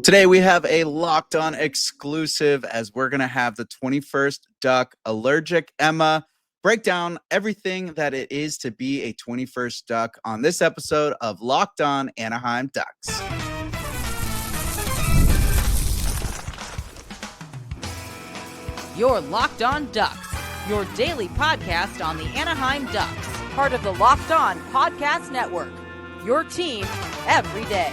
Today we have a Locked On exclusive as we're going to have the 21st Duck Allergic Emma break down everything that it is to be a 21st Duck on this episode of Locked On Anaheim Ducks. You're Locked On Ducks, your daily podcast on the Anaheim Ducks, part of the Locked On Podcast Network, your team every day.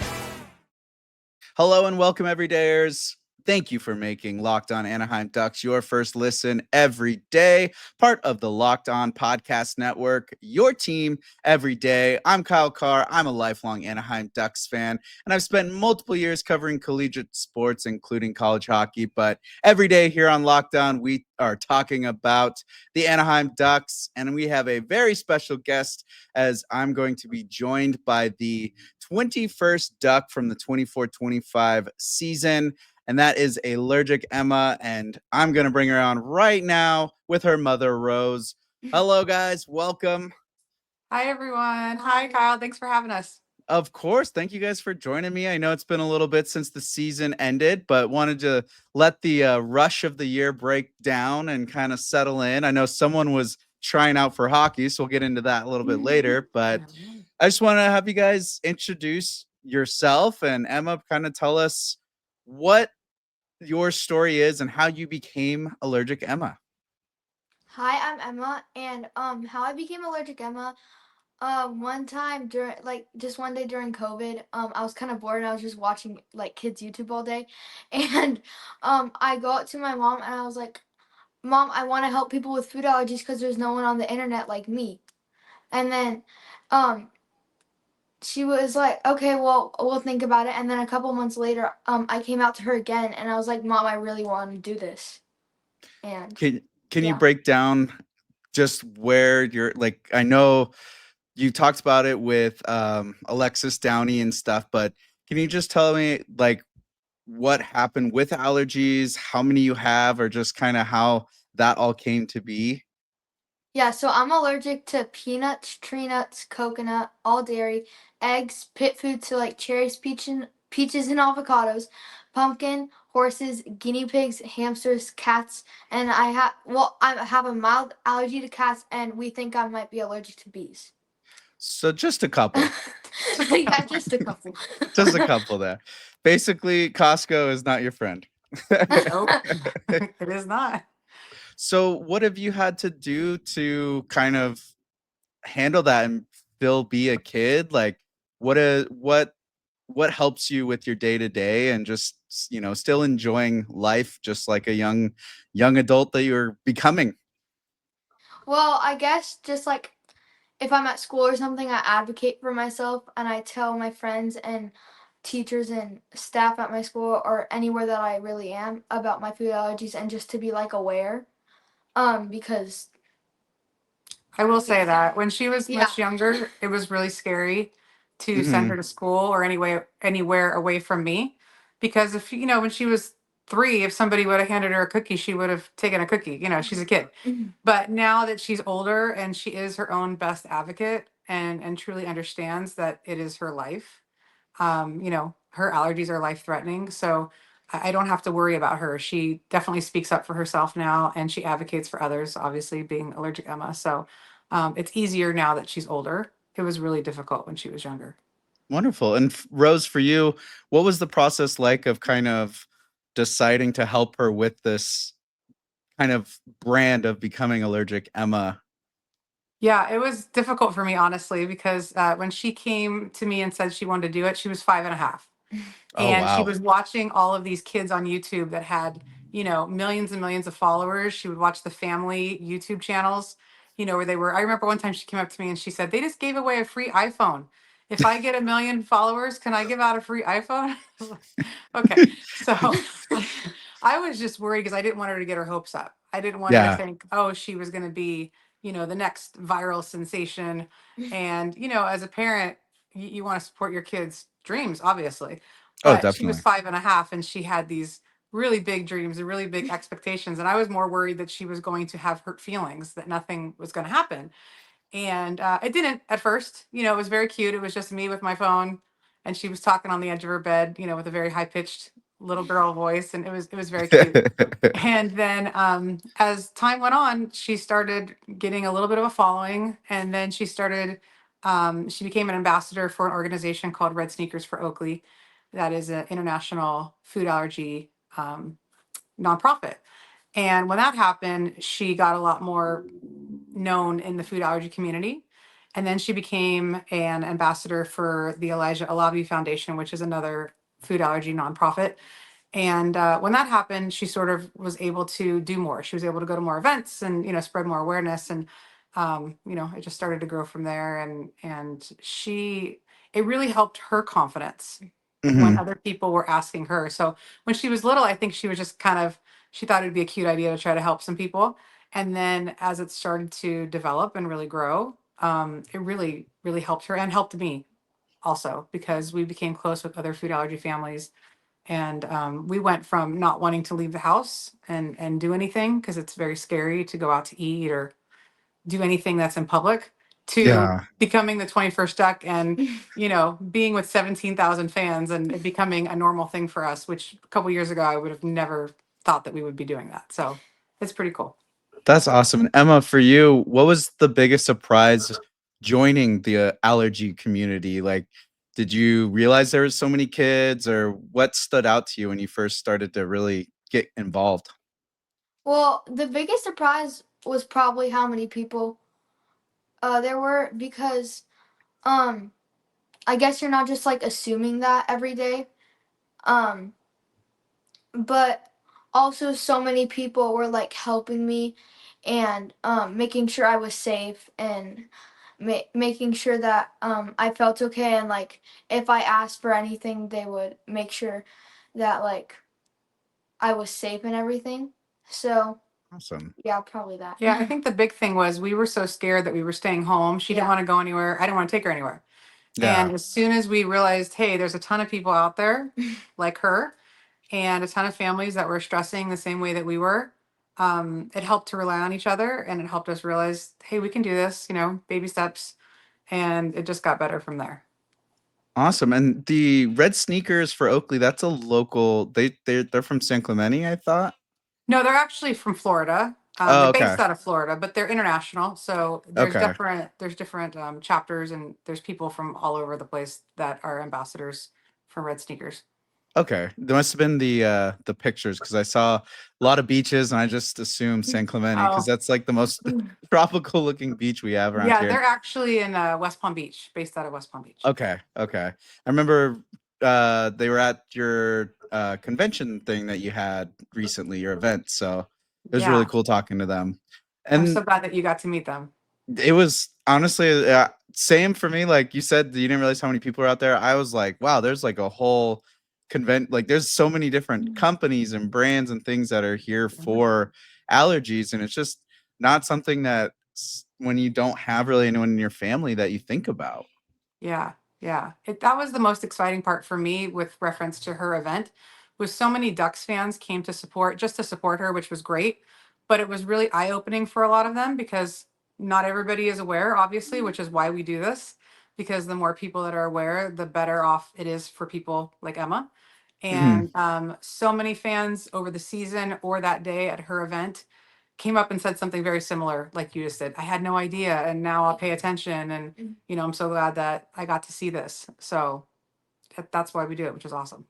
Hello and welcome, everydayers. Thank you for making Locked On Anaheim Ducks your first listen every day, part of the Locked On Podcast Network, your team every day. I'm Kyle Kjer. I'm a lifelong Anaheim Ducks fan, and I've spent multiple years covering collegiate sports, including college hockey. But every day here on Locked On, we are talking about the Anaheim Ducks, and we have a very special guest as I'm going to be joined by the 21st Duck from the 24-25 season. And that is Allergic Emma, and I'm going to bring her on right now with her mother, Rose. Hello, guys. Welcome. Hi, everyone. Hi, Kyle. Thanks for having us. Of course. Thank you guys for joining me. I know it's been a little bit since the season ended, but wanted to let the rush of the year break down and kind of settle in. I know someone was trying out for hockey, so we'll get into that a little bit later, but I just want to have you guys introduce yourself, and Emma, kind of tell us what your story is and how you became Allergic Emma. Hi, I'm Emma, and how I became Allergic Emma, one time during one day during COVID, I was kind of bored and I was just watching kids YouTube all day, and I go up to my mom and I was like, "Mom, I want to help people with food allergies because there's no one on the internet like me." And then she was like, "Okay, well, we'll think about it." And then a couple months later, I came out to her again and I was like, "Mom, I really want to do this." And Can you break down just where you're, like, I know you talked about it with Alexis Downey and stuff, but can you just tell me like what happened with allergies, how many you have, or just kind of how that all came to be? Yeah, so I'm allergic to peanuts, tree nuts, coconut, all dairy, eggs, pit food, so like cherries, peaches and avocados, pumpkin, horses, guinea pigs, hamsters, cats, and I have a mild allergy to cats, and we think I might be allergic to bees. So just a couple. Yeah, just a couple. Just a couple there. Basically, Costco is not your friend. Nope, it is not. So what have you had to do to kind of handle that and still be a kid? Like what helps you with your day to day and just, still enjoying life just like a young adult that you're becoming? Well, I guess just like if I'm at school or something, I advocate for myself and I tell my friends and teachers and staff at my school or anywhere that I really am about my food allergies and just to be like aware. Because I will say that when she was Yeah. much younger, it was really scary to send her Mhm. to school or anywhere away from me, because if when she was 3, if somebody would have handed her a cookie, she would have taken a cookie. She's a kid. But now that she's older and she is her own best advocate and truly understands that it is her life, her allergies are life threatening. So I don't have to worry about her. She definitely speaks up for herself now and she advocates for others, obviously being Allergic Emma. So it's easier now that she's older. It was really difficult when she was younger. Wonderful. And Rose, for you, what was the process like of kind of deciding to help her with this kind of brand of becoming Allergic Emma? Yeah, it was difficult for me, honestly, because when she came to me and said she wanted to do it, she was 5.5. Oh, And she wow. was watching all of these kids on YouTube that had, millions and millions of followers. She would watch the family YouTube channels, where they were. I remember one time she came up to me and she said, "They just gave away a free iPhone. If I get 1 million followers, can I give out a free iPhone?" I was like, okay. So I was just worried because I didn't want her to get her hopes up. I didn't want her to Yeah. think, oh, she was going to be, the next viral sensation. And, as a parent, you want to support your kids' dreams, obviously. Oh, But she was definitely. 5.5 and she had these really big dreams and really big expectations. And I was more worried that she was going to have hurt feelings, that nothing was going to happen. And it didn't at first. It was very cute. It was just me with my phone. And she was talking on the edge of her bed, with a very high pitched little girl voice, and it was very cute. And then as time went on, she started getting a little bit of a following, and then she became an ambassador for an organization called Red Sneakers for Oakley, that is an international food allergy nonprofit. And when that happened, she got a lot more known in the food allergy community. And then she became an ambassador for the Elijah Alabi Foundation, which is another food allergy nonprofit. And when that happened, she sort of was able to do more. She was able to go to more events and spread more awareness. And it just started to grow from there. And it really helped her confidence when Mhm. other people were asking her. So when she was little, I think she was just she thought it'd be a cute idea to try to help some people. And then as it started to develop and really grow, it really, really helped her and helped me also, because we became close with other food allergy families. And we went from not wanting to leave the house and do anything because it's very scary to go out to eat or do anything that's in public, to Yeah. becoming the 21st Duck and being with 17,000 fans and it becoming a normal thing for us, which a couple years ago I would have never thought that we would be doing that. So it's pretty cool. That's awesome. And Emma, for you, what was the biggest surprise joining the allergy community? Like, did you realize there was so many kids, or what stood out to you when you first started to really get involved? Well, the biggest surprise was probably how many people there were, because um I guess you're not just like assuming that every day. Um but also so many people were like helping me and making sure I was safe and making sure that I felt okay, and like if I asked for anything they would make sure that like I was safe and everything. So Awesome. yeah, probably that. Yeah, I think the big thing was we were so scared that we were staying home. She didn't Yeah. want to go anywhere. I didn't want to take her anywhere. And Yeah. as soon as we realized, hey, there's a ton of people out there like her and a ton of families that were stressing the same way that we were, it helped to rely on each other, and it helped us realize, hey, we can do this, baby steps. And it just got better from there. Awesome. And the Red Sneakers for Oakley, that's a local, they're from San Clemente, I thought. No, they're actually from Florida. Oh, They're okay. based out of Florida, but they're international. So Okay. there's different chapters, and there's people from all over the place that are ambassadors for Red Sneakers. Okay. There must have been the pictures, because I saw a lot of beaches and I just assumed San Clemente because Oh, that's like the most tropical looking beach we have around yeah, here. they're actually in West Palm Beach, based out of West Palm Beach. Okay. Okay. I remember they were at your convention thing that you had recently, your event. So it was really Yeah, cool talking to them. I'm so And glad that you got to meet them. it was honestly same for me. Like you said, you didn't realize how many people are out there. I was like, wow, there's like a whole like there's so many different companies and brands and things that are here for allergies. And it's just not something that when you don't have really anyone in your family that you think about. Yeah, yeah. That was the most exciting part for me with reference to her event, was so many Ducks fans came to support, just to support her, which was great. But it was really eye-opening for a lot of them, because not everybody is aware, obviously, which is why we do this. Because the more people that are aware, the better off it is for people like Emma. Mhm. And so many fans over the season or that day at her event came up and said something very similar, like you just did. I had no idea, and now I'll pay attention. And I'm so glad that I got to see this. So that's why we do it, which is awesome.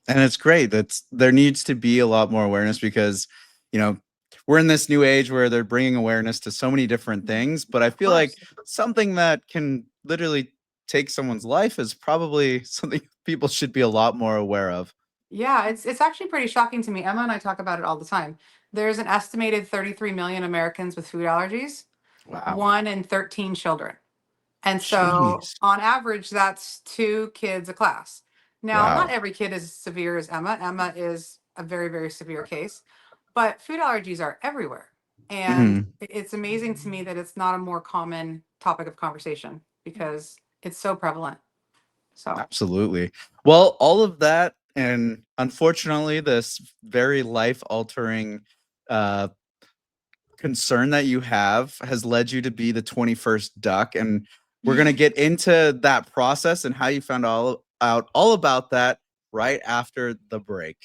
And it's great. There needs to be a lot more awareness because, you know, we're in this new age where they're bringing awareness to so many different things. But I Of feel like course. something that can literally take someone's life is probably something people should be a lot more aware of. Yeah, it's actually pretty shocking to me. Emma and I talk about it all the time. There's an estimated 33 million Americans with food allergies, Wow. 1 in 13 children. And so Jeez. on average, that's 2 kids a class. Now, not Wow. every kid is as severe as Emma. Emma is a very, very severe case, but food allergies are everywhere. And Mhm. it's amazing to me that it's not a more common topic of conversation, because it's so prevalent. So, Absolutely. Well, all of that, and unfortunately, this very life altering uh, concern that you have has led you to be the 21st duck. And we're going to get into that process and how you found all about that right after the break.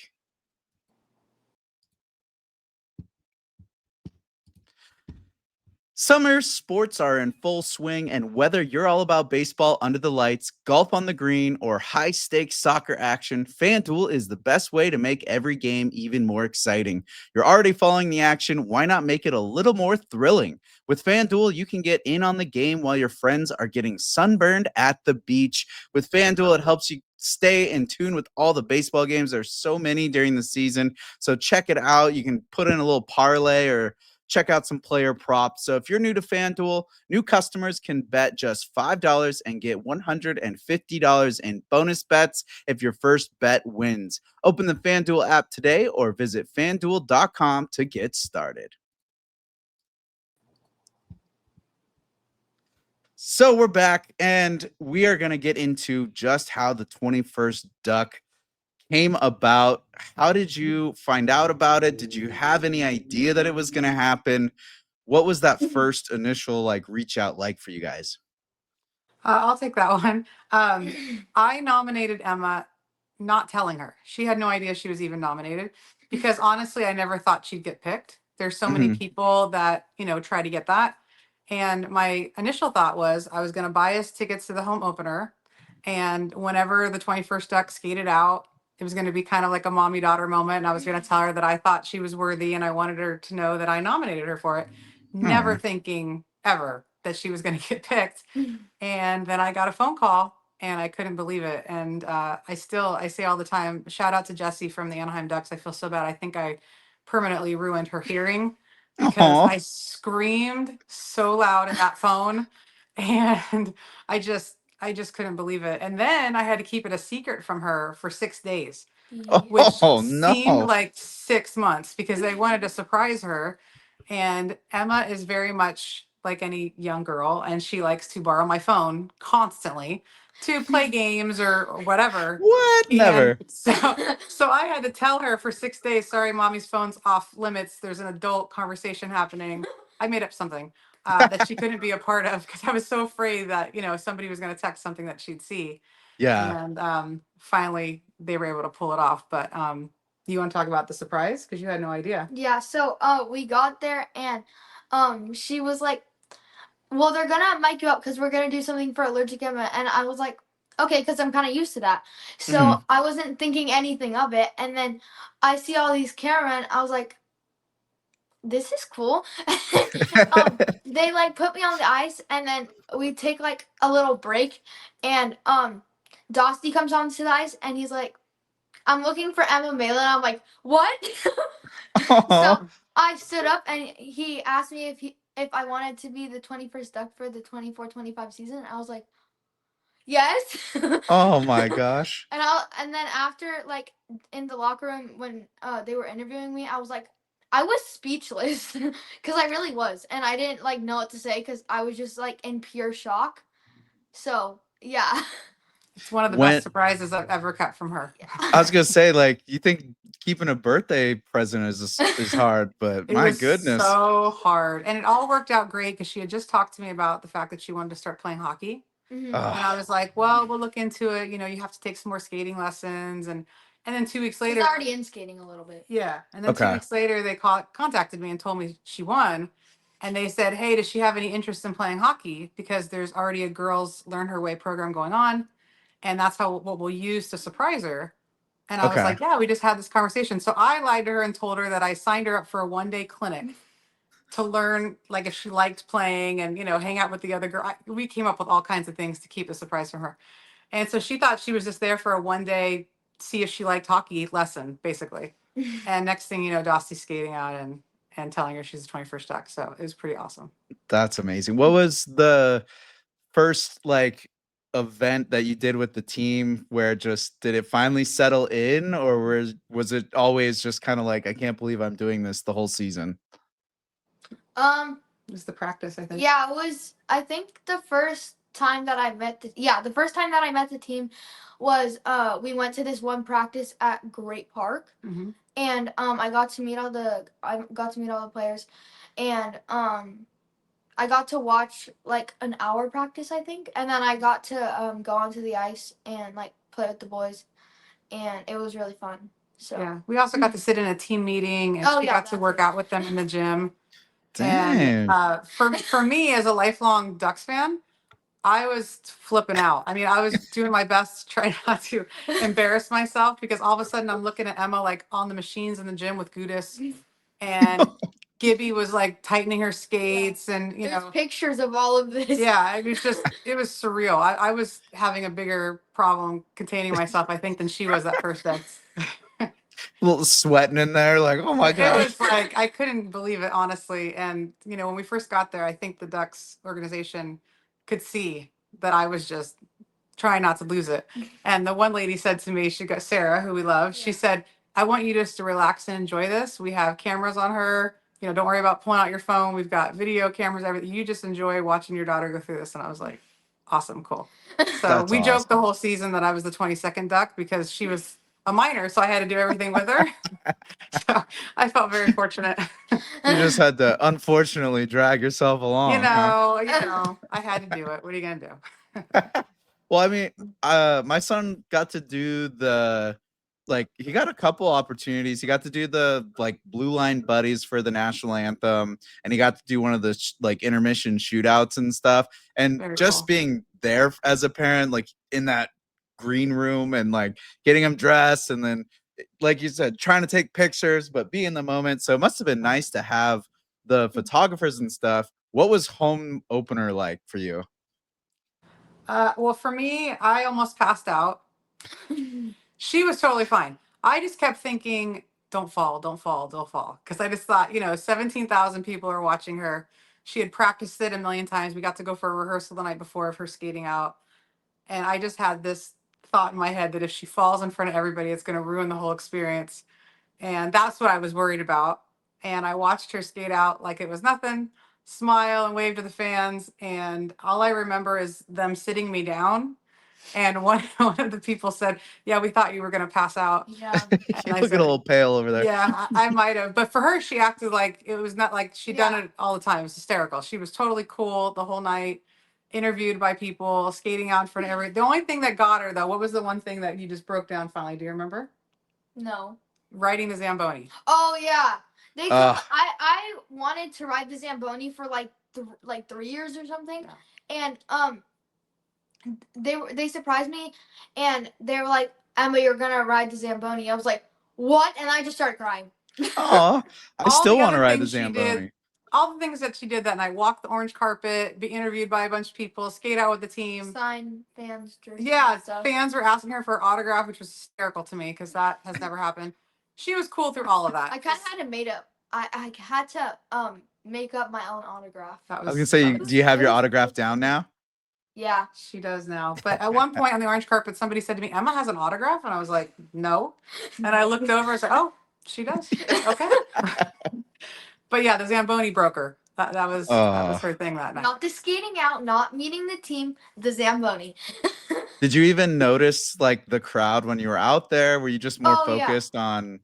Summer sports are in full swing, and whether you're all about baseball under the lights, golf on the green, or high stakes soccer action, FanDuel is the best way to make every game even more exciting. You're already following the action, why not make it a little more thrilling? With FanDuel, you can get in on the game while your friends are getting sunburned at the beach. With FanDuel, it helps you stay in tune with all the baseball games. There's so many during the season, so check it out. You can put in a little parlay or check out some player props. So if you're new to FanDuel, new customers can bet just $5 and get $150 in bonus bets if your first bet wins. Open the FanDuel app today or visit fanduel.com to get started. So we're back and we are going to get into just how the 21st Duck came about. How did you find out about it? Did you have any idea that it was going to happen? What was that first initial like reach out like for you guys? I'll take that one. I nominated Emma, not telling her. She had no idea she was even nominated because honestly, I never thought she'd get picked. There's so many Mhm. people that, try to get that. And my initial thought was I was going to buy us tickets to the home opener. And whenever the 21st Duck skated out, it was going to be kind of like a mommy daughter moment. And I was going to tell her that I thought she was worthy and I wanted her to know that I nominated her for it, never Aw. thinking ever that she was going to get picked. And then I got a phone call and I couldn't believe it. And I say all the time, shout out to Jessie from the Anaheim Ducks. I feel so bad. I think I permanently ruined her hearing because Aw. I screamed so loud in that phone. And I just couldn't believe it. And then I had to keep it a secret from her for 6 days, which Oh seemed no. like 6 months because they wanted to surprise her. And Emma is very much like any young girl, and she likes to borrow my phone constantly to play games or whatever. What? And Never. so I had to tell her for 6 days, sorry, mommy's phone's off limits. There's an adult conversation happening. I made up something that she couldn't be a part of because I was so afraid that, somebody was going to text something that she'd see. Yeah. And finally, they were able to pull it off. But you want to talk about the surprise? Because you had no idea. Yeah, so we got there and she was like, well, they're gonna mic you up because we're gonna do something for Allergic Emma. And I was like, okay, because I'm kind of used to that. Mhm. So I wasn't thinking anything of it. And then I see all these cameramen. I was like, this is cool. They like put me on the ice, and then we take like a little break, and Dusty comes onto the ice, and he's like, I'm looking for Emma Melin. I'm like, what? So Aw. I stood up and he asked me if I wanted to be the 21st Duck for the 24-25 season. I was like, yes. Oh my gosh. And then after like in the locker room when they were interviewing me, I was like, I was speechless because I really was, and I didn't like know what to say because I was just like in pure shock. So yeah. It's one of the best When surprises I've ever got from her. I was gonna say, like, you think keeping a birthday present is hard, but It my was goodness. so hard. And it all worked out great because she had just talked to me about the fact that she wanted to start playing hockey. Mhm. And I Oh, was like, well, we'll look into it. You have to take some more skating lessons. And then 2 weeks She's later, already in skating a little bit. yeah. And then two okay. weeks later, they contacted me and told me she won. And they said, hey, does she have any interest in playing hockey? Because there's already a girls learn her way program going on. And that's what we'll use to surprise her. And I was Okay. like, yeah, we just had this conversation. So I lied to her and told her that I signed her up for a 1-day clinic to learn, like, if she liked playing and, hang out with the other girl. We came up with all kinds of things to keep a surprise from her. And so she thought she was just there for a 1-day, see if she liked hockey lesson, basically. And next thing you know, Dosty's skating out and telling her she's the 21st Duck. So it was pretty awesome. That's amazing. What was the first like event that you did with the team where just did it finally settle in, or was it always just kind of like I can't believe I'm doing this the whole season? Um, It was the practice, I think. yeah, it was. I think the first time that I met the first time that I met the team was we went to this one practice at Great Park, Mm-hmm. and I got to meet all the players, and I got to watch like an hour practice, I think, and then I got to go onto the ice and like play with the boys, and it was really fun. So Yeah, we also got to sit in a team meeting, and she got to work out with them in the gym. Dang. And for me as a lifelong Ducks fan, I was flipping out. I mean, I was doing my best to try not to embarrass myself, because all of a sudden I'm looking at Emma like on the machines in the gym with Gudis, and Gibby was like tightening her skates, and there's pictures of all of this. Yeah, it was surreal. I was having a bigger problem containing myself, I think, than she was that first day. A little sweating in there, like, oh my It god. was like, I couldn't believe it, honestly. And when we first got there, I think the Ducks organization could see that I was just trying not to lose it. And the one lady said to me, she got Sarah, who we love, she said, I want you just to relax and enjoy this. We have cameras on her. Don't worry about pulling out your phone. We've got video cameras, everything. You just enjoy watching your daughter go through this. And I was like, awesome, cool. So That's we joked the awesome. whole season that I was the 22nd Duck, because she was a minor, so I had to do everything with her. So I felt very fortunate. You just had to unfortunately drag yourself along. I had to do it. What are you gonna do? Well, I mean, my son got to do he got a couple opportunities. He got to do the blue line buddies for the national anthem, and he got to do one of the intermission shootouts and stuff. And Very just cool. being there as a parent, in that green room, and getting him dressed, and then like you said, trying to take pictures, but be in the moment. So it must have been nice to have the photographers and stuff. What was home opener like for you? Well, for me, I almost passed out. She was totally fine. I just kept thinking, don't fall, don't fall, don't fall. Because I just thought, 17,000 people are watching her. She had practiced it a million times. We got to go for a rehearsal the night before of her skating out. And I just had this thought in my head that if she falls in front of everybody, it's going to ruin the whole experience. And that's what I was worried about. And I watched her skate out like it was nothing, smile and wave to the fans. And all I remember is them sitting me down. And one of the people said, yeah, we thought you were going to pass out. Yeah. You look a little pale over there. Yeah, I might have. But for her, she acted like it was not like she'd done it all the time. It was hysterical. She was totally cool the whole night, interviewed by people, skating out in front of every. The only thing that got her, though, what was the one thing that you just broke down finally? Do you remember? No. Riding the Zamboni. Oh, yeah. I wanted to ride the Zamboni for like 3 years or something. Yeah. And they surprised me, and they were like, Emma, you're gonna ride the Zamboni. I was like, what? And I just started crying. Oh, I still want to ride the Zamboni. All the things that she did that night: walk the orange carpet, be interviewed by a bunch of people, skate out with the team, sign fans' jerseys. Yeah, fans were asking her for an autograph, which was hysterical to me because that has never happened. She was cool through all of that. I kind of had to made up. I had to make up my own autograph. I was gonna say, do you have your autograph down now? Yeah, she does now. But at one point on the orange carpet, somebody said to me, Emma has an autograph? And I was like, no. And I looked over and said, oh, she does. Okay. But yeah, the Zamboni broker. That was her thing that night. Not the skating out, not meeting the team, the Zamboni. Did you even notice the crowd when you were out there? Were you just more focused on?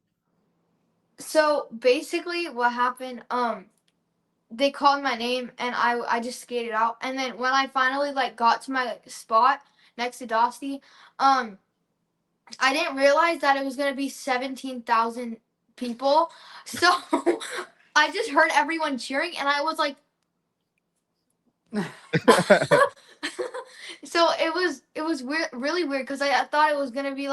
So basically what happened, they called my name and I just skated out. And then when I finally got to my spot next to Dosty, I didn't realize that it was gonna be 17,000 people. So I just heard everyone cheering and I was like so it was weird, really weird, because I thought it was gonna be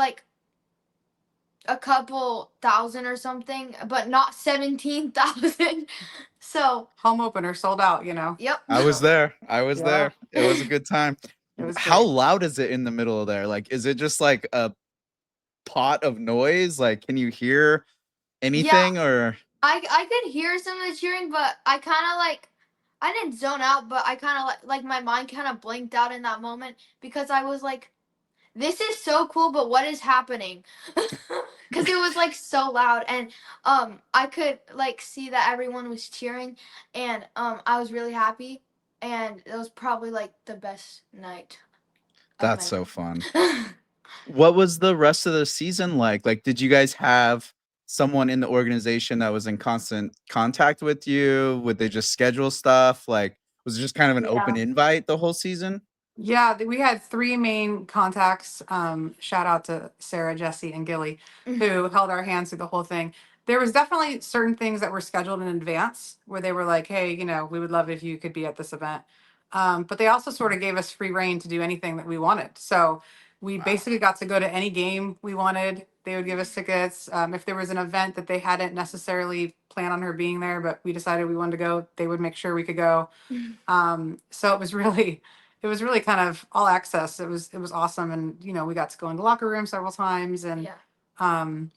a couple thousand or something, but not 17,000. So home opener sold out, Yep. I was there. There. It was a good time. How loud is it in the middle of there? Is it just a pot of noise? Can you hear anything? Or I could hear some of the cheering, but I kind of I didn't zone out, but I kind of my mind kind of blinked out in that moment, because I was like, this is so cool, but what is happening? Because it was so loud, and I could see that everyone was cheering, and I was really happy, and it was probably the best night. That's so fun. What was the rest of the season like? Did you guys have someone in the organization that was in constant contact with you? Would they just schedule stuff? Was it just kind of an open invite the whole season? Yeah, we had three main contacts. Shout out to Sarah, Jesse, and Gilly, who held our hands through the whole thing. There was definitely certain things that were scheduled in advance where they were like, "Hey, we would love if you could be at this event." But they also sort of gave us free reign to do anything that we wanted. So we basically got to go to any game we wanted. They would give us tickets. If there was an event that they hadn't necessarily planned on her being there, but we decided we wanted to go, they would make sure we could go. So it was really kind of all access. It was awesome, and we got to go in the locker room several times, and Yeah. um,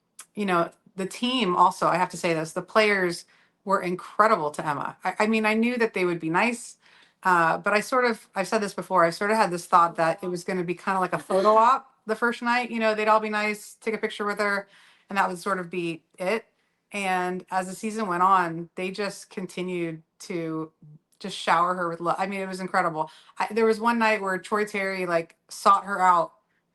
the team also. I have to say this: the players were incredible to Emma. I mean, I knew that they would be nice, but I've said this before. I sort of had this thought that it was going to be kind of like a photo op the first night. They'd all be nice, take a picture with her, and that would sort of be it. And as the season went on, they just continued to just shower her with love. I mean, it was incredible. There was one night where Troy Terry like sought her out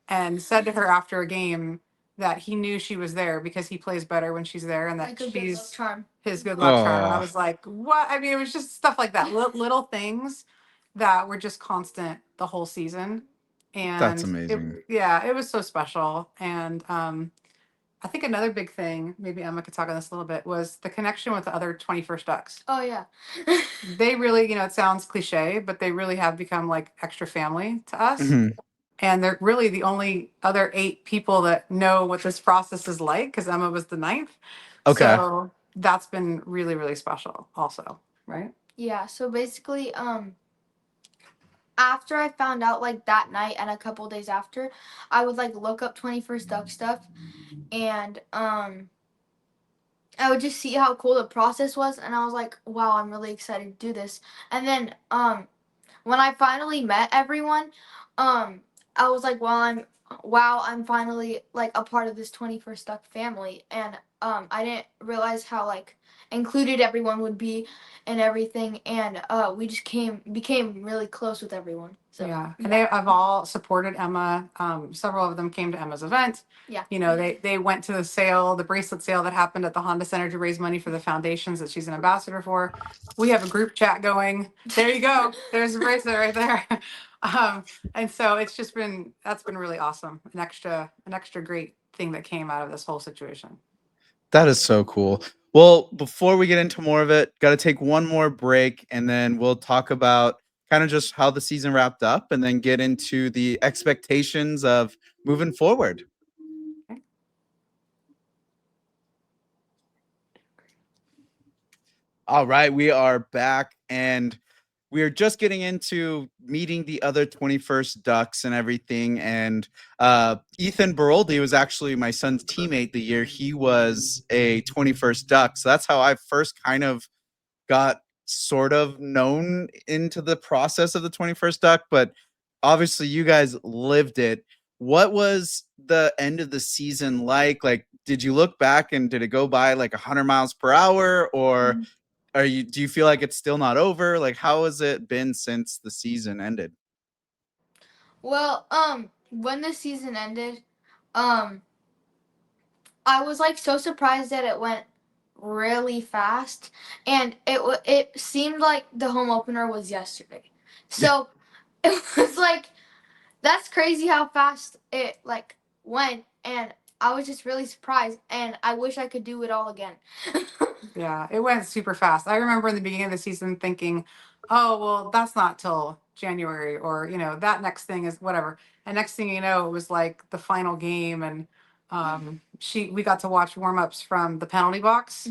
and said to her after a game that he knew she was there because he plays better when she's there, and that Like a good luck she's charm. his good luck charm. And I Oh, was like, what? I mean, it was just stuff like that, little things that were just constant the whole season. that's And amazing. yeah, it was so special. And I think another big thing, maybe Emma could talk on this a little bit, was the connection with the other 21st Ducks. Oh yeah. They really, it sounds cliche, but they really have become like extra family to us. Mhm. And they're really the only other 8 people that know what this process is like, because Emma was the ninth. Okay. So that's been really, really special also, right? Yeah. So basically, after I found out like that night and a couple days after, I would like look up 21st Duck stuff, and I would just see how cool the process was, and I was like, wow, I'm really excited to do this. And then when I finally met everyone, um, I was like, wow, I'm finally like a part of this 21st Duck family, and I didn't realize how like included everyone would be and everything, and we just became really close with everyone. So Yeah, and they have all supported Emma. Several of them came to Emma's event. yeah, They went to the bracelet sale that happened at the Honda Center to raise money for the foundations that she's an ambassador for. We have a group chat going. There you go. There's a bracelet right there. And so that's been really awesome. An extra great thing that came out of this whole situation. That is so cool. Well, before we get into more of it, got to take one more break and then we'll talk about kind of just how the season wrapped up and then get into the expectations of moving forward. All right, we are back and we are just getting into meeting the other 21st Ducks and everything. And Ethan Baroldi was actually my son's teammate the year he was a 21st Duck. So that's how I first kind of got sort of known into the process of the 21st Duck. But obviously, you guys lived it. What was the end of the season like? Like, did you look back and did it go by like 100 miles per hour, or do you feel like it's still not over? Like, how has it been since the season ended? well, when the season ended, um, I was like so surprised that it went really fast, and it seemed like the home opener was yesterday. So it was like that's crazy how fast it like went, and I was just really surprised, and I wish I could do it all again. Yeah, it went super fast. I remember in the beginning of the season thinking, oh, well, that's not till January, or, that next thing is whatever. And next thing you know, it was like the final game, and we got to watch warm-ups from the penalty box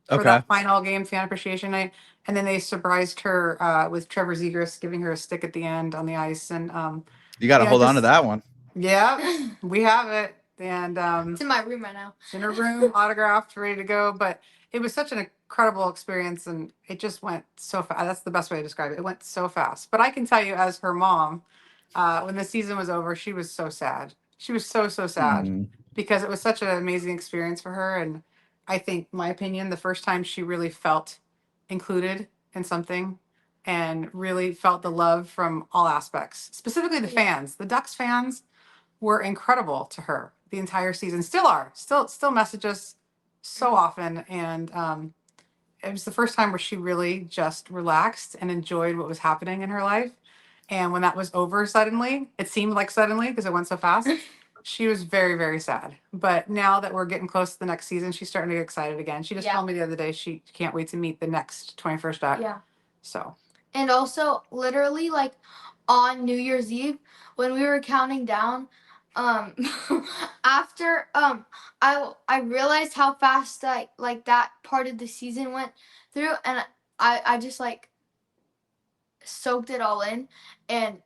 for Okay. that final game, fan appreciation night. And then they surprised her with Trevor Zegras giving her a stick at the end on the ice. And You got to hold on to just, that one. yeah, we have it. And It's in my room right now. it's in her room, autographed, ready to go. But it was such an incredible experience, and it just went so fast. That's the best way to describe it. It went so fast. But I can tell you, as her mom, when the season was over, she was so sad. She was so, so sad Mm, because it was such an amazing experience for her. And I think, my opinion, the first time she really felt included in something and really felt the love from all aspects, specifically the fans, the Ducks fans were incredible to her the entire season. Still are. Still message us so often. And it was the first time where she really just relaxed and enjoyed what was happening in her life. And when that was over suddenly, it seemed like suddenly because it went so fast, she was very, very sad. But now that we're getting close to the next season, she's starting to get excited again. She just Yeah. told me the other day she can't wait to meet the next 21st Duck. Yeah. So. And also, literally, like on New Year's Eve, when we were counting down, um, after I realized how fast like that part of the season went through, and I just like soaked it all in, and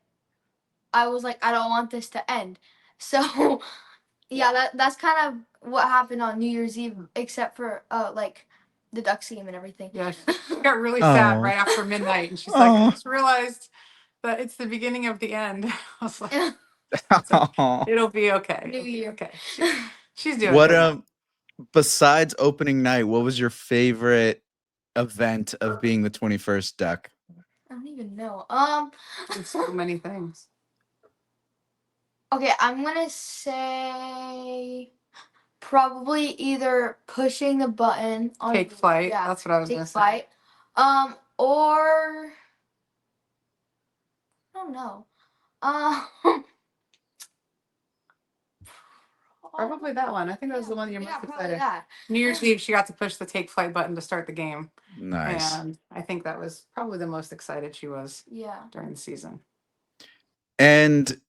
I was like, I don't want this to end. So yeah, that's kind of what happened on New Year's Eve, except for like the Ducks game and everything. Yeah, she got really sad Oh. right after midnight, and she's like, I Oh. just realized that it's the beginning of the end. I was like, Oh. it'll be okay. New Year. Okay. She's doing What good now. besides opening night, what was your favorite event of being the 21st Duck? I don't even know. There's so many things. Okay, I'm gonna say probably either pushing the button on Take flight. That's what I was take gonna say. flight, or I don't know. Probably that one. I think that was the one that you're most probably excited. that. New Year's Eve, she got to push the take flight button to start the game. Nice. And I think that was probably the most excited she was Yeah. during the season. And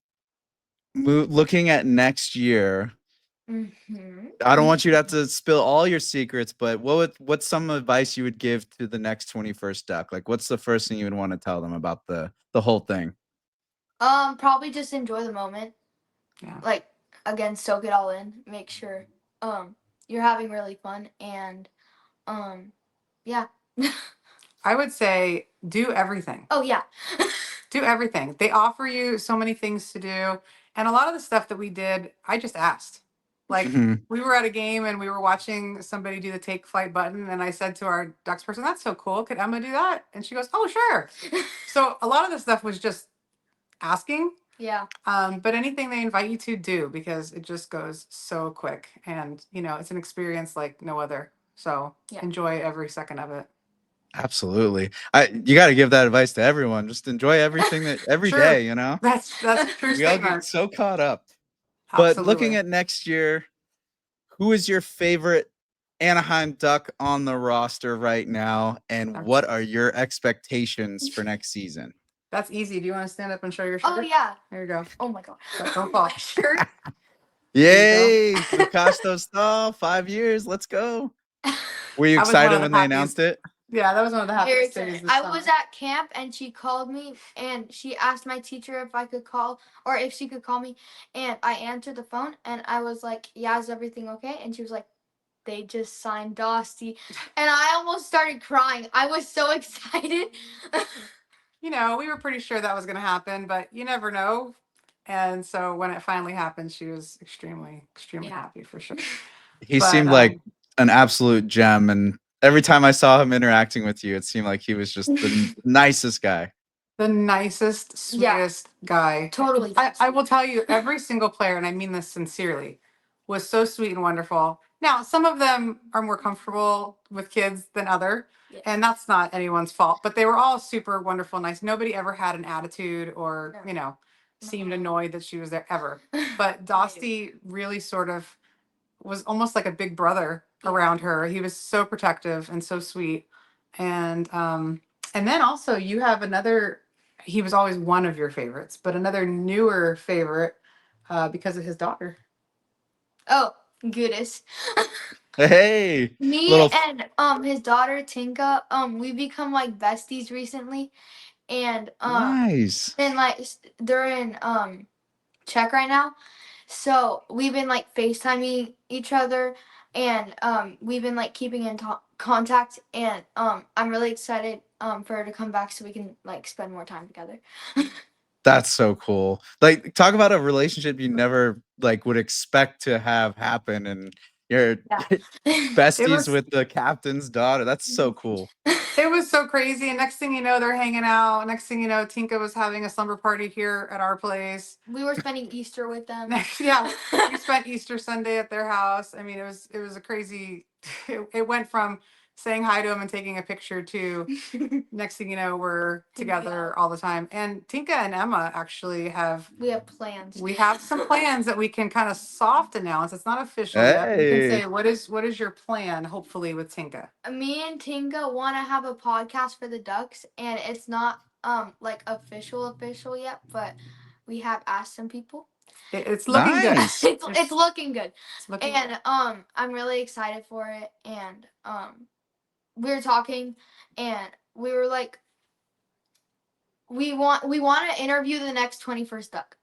looking at next year, Mm-hmm. I don't want you to have to spill all your secrets, but what's some advice you would give to the next 21st Duck? Like, what's the first thing you would want to tell them about the whole thing? Probably just enjoy the moment. Yeah. Like, again, soak it all in. Make sure you're having really fun, and yeah. I would say do everything. Oh yeah. Do everything. They offer you so many things to do. And a lot of the stuff that we did, I just asked. Like Mhm. we were at a game and we were watching somebody do the take flight button. And I said to our Ducks person, that's so cool. Could Emma do that? And she goes, oh, sure. So a lot of the stuff was just asking. Yeah. But anything they invite you to do, because it just goes so quick. And, you know, it's an experience like no other. So enjoy every second of it. Absolutely. You got to give that advice to everyone. Just enjoy everything that every True. day, you know? That's a true We all statement. get so caught up. But looking at next year, who is your favorite Anaheim Duck on the roster right now? And what are your expectations for next season? That's easy. Do you want to stand up and show your shirt? Oh yeah. There you go. Oh my god. Don't fall. Shirt. Yay! Lucasto style, 5 years. Let's go. Were you excited when they announced it? Yeah, that was one of the happiest days. I was at camp and she called me and she asked my teacher if I could call or if she could call me, and I answered the phone and I was like, yeah, is everything okay? And she was like, they just signed Dosty, and I almost started crying. I was so excited. You know, we were pretty sure that was going to happen, but you never know. And so when it finally happened, she was extremely, extremely happy for sure. He seemed like an absolute gem, and every time I saw him interacting with you, it seemed like he was just the nicest guy. The nicest, sweetest guy. Totally. I will tell you, every single player, and I mean this sincerely, was so sweet and wonderful. Now, some of them are more comfortable with kids than other, and that's not anyone's fault, but they were all super wonderful, nice. Nobody ever had an attitude or, you know, seemed annoyed that she was there ever. But Dosty really sort of was almost like a big brother around her. He was so protective and so sweet. And then also you have another, he was always one of your favorites, but another newer favorite because of his daughter. Oh, goodness. Hey. Me and his daughter Tinka, we become like besties recently. And nice. and like they're in Czech right now. So we've been like FaceTiming each other, and we've been like keeping in contact, and I'm really excited for her to come back so we can like spend more time together. That's so cool. Like, talk about a relationship you never like would expect to have happen, and you're besties with the captain's daughter. That's so cool. It was so crazy. And next thing you know, they're hanging out. Next thing you know, Tinka was having a slumber party here at our place. We were spending Easter with them. We spent Easter Sunday at their house. I mean, it was a crazy, it went from saying hi to him and taking a picture too. Next thing you know, we're together all the time. And Tinka and Emma actually we have plans. we have some plans that we can kind of soft announce. It's not official yet. You can Hey. say what is your plan, hopefully, with Tinka? Me and Tinka want to have a podcast for the Ducks, and it's not like official yet, but we have asked some people. It's looking Nice. good. It's looking good. It's looking And I'm really excited for it. And we were talking, and we were like, we want to interview the next 21st Duck,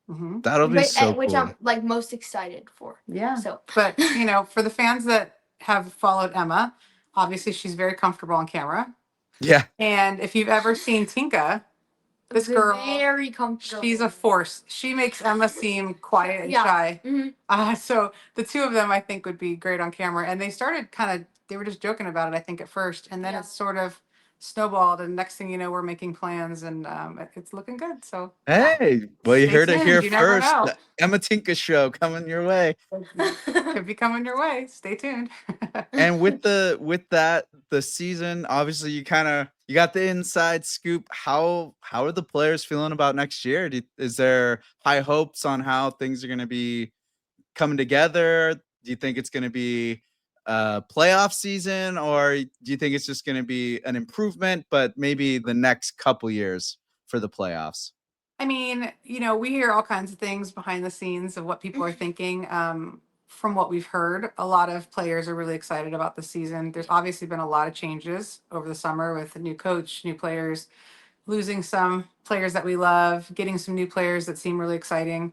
Mhm. That'll be so which cool. I'm like most excited for. Yeah. So, But you know, for the fans that have followed Emma, obviously she's very comfortable on camera. Yeah. And if you've ever seen Tinka, this girl, very comfortable. she's a force. She makes Emma seem quiet and Yeah. shy. Mhm. So the two of them, I think, would be great on camera. And they started they were just joking about it, I think, at first. And then Yeah. it's sort of snowballed. And next thing you know, we're making plans, and it's looking good. So Hey, well, you Stay heard it tuned. here You never first. know. The Emma Tinka show coming your way. could be coming your way. Stay tuned. And with that, the season, obviously you got the inside scoop. How are the players feeling about next year? Is there high hopes on how things are going to be coming together? Do you think it's going to be a playoff season, or do you think it's just going to be an improvement, but maybe the next couple years for the playoffs? I mean, you know, we hear all kinds of things behind the scenes of what people are thinking. From what we've heard, a lot of players are really excited about the season. There's obviously been a lot of changes over the summer with a new coach, new players, losing some players that we love, getting some new players that seem really exciting.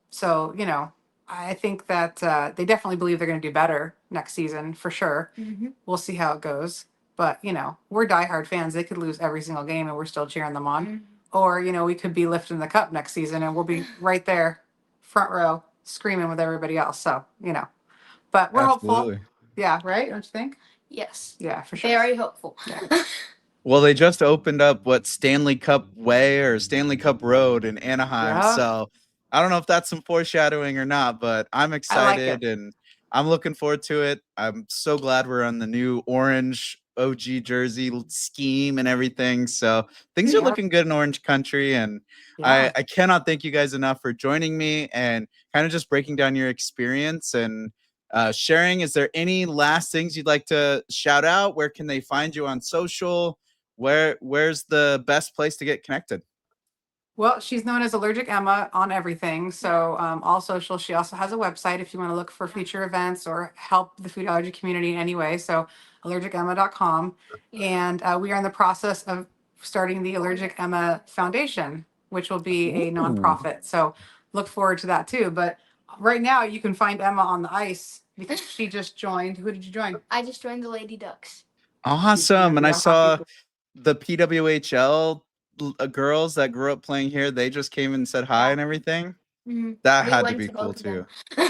So, you know, I think that they definitely believe they're going to do better next season for sure. We'll see how it goes. But, you know, we're diehard fans. They could lose every single game and we're still cheering them on. Or, you know, we could be lifting the cup next season and we'll be right there, front row, screaming with everybody else. So, you know, but we're hopeful. Absolutely. Yeah, right? Don't you think? Yes. Yeah, for sure. Very hopeful. Yeah. Well, they just opened up Stanley Cup Way or Stanley Cup Road in Anaheim. Yeah. So I don't know if that's some foreshadowing or not, but I'm excited and I'm looking forward to it. I'm so glad we're on the new orange OG jersey scheme and everything. So things are Yep. looking good in Orange Country. And Yeah. I cannot thank you guys enough for joining me and kind of just breaking down your experience and sharing. Is there any last things you'd like to shout out? Where can they find you on social? Where's the best place to get connected? Well, she's known as Allergic Emma on everything. So all social. She also has a website if you want to look for future events or help the food allergy community in any way. So allergicemma.com. And we are in the process of starting the Allergic Emma Foundation, which will be a nonprofit. So look forward to that too. But right now you can find Emma on the ice because she just joined. Who did you join? I just joined the Lady Ducks. Awesome. And I Yeah, saw hockey. the PWHL girls that grew up playing here. They just came and said hi and everything. That We had to went be to cool both of them. too.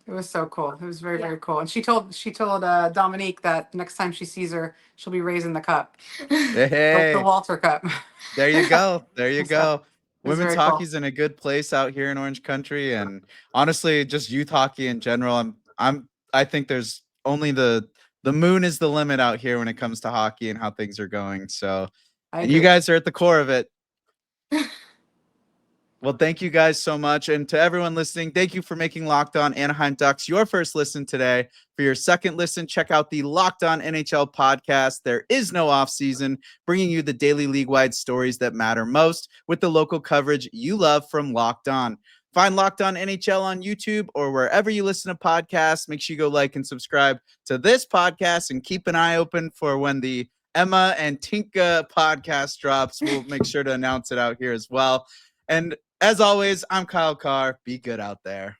It was so cool. It was very, Yeah. very cool. And she told Dominique that next time she sees her, she'll be raising the cup, the Hey, Walter Cup. there you go. There you So, go. it was Women's very cool. hockey's in a good place out here in Orange Country, and honestly, just youth hockey in general. I think there's only the moon is the limit out here when it comes to hockey and how things are going. So, I and you agree. guys are at the core of it. Well, thank you guys so much. And to everyone listening, thank you for making Locked On Anaheim Ducks your first listen today. For your second listen, check out the Locked On NHL podcast. There is no off season, bringing you the daily league-wide stories that matter most with the local coverage you love from Locked On. Find Locked On NHL on YouTube or wherever you listen to podcasts. Make sure you go like and subscribe to this podcast and keep an eye open for when the Emma and Tinka podcast drops. We'll make sure to announce it out here as well. And as always, I'm Kyle Kjer. Be good out there.